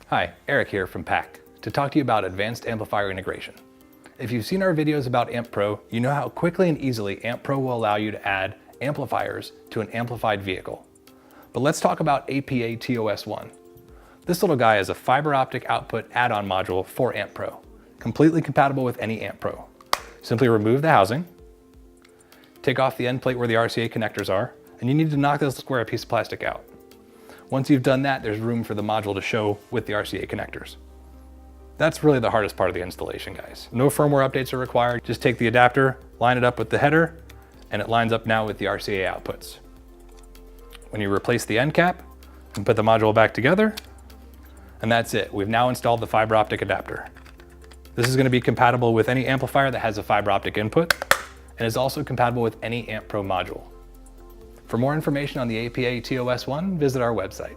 Hi, Eric here from PAC to talk to you about advanced amplifier integration. If you've seen our videos about AmpPRO, you know how quickly and easily AmpPRO will allow you to add amplifiers to an amplified vehicle. But let's talk about APA TOS1. This little guy is a fiber optic output add-on module for AmpPRO, completely compatible with any AmpPRO. Simply remove the housing, take off the end plate where the RCA connectors are, and you need to knock this square piece of plastic out. Once you've done that, there's room for the module to show with the RCA connectors. That's really the hardest part of the installation, guys. No firmware updates are required. Just take the adapter, line it up with the header, and it lines up now with the RCA outputs. When you replace the end cap, and put the module back together, and that's it. We've now installed the fiber optic adapter. This is going to be compatible with any amplifier that has a fiber optic input, and is also compatible with any AmpPRO module. For more information on the APA TOS1, visit our website.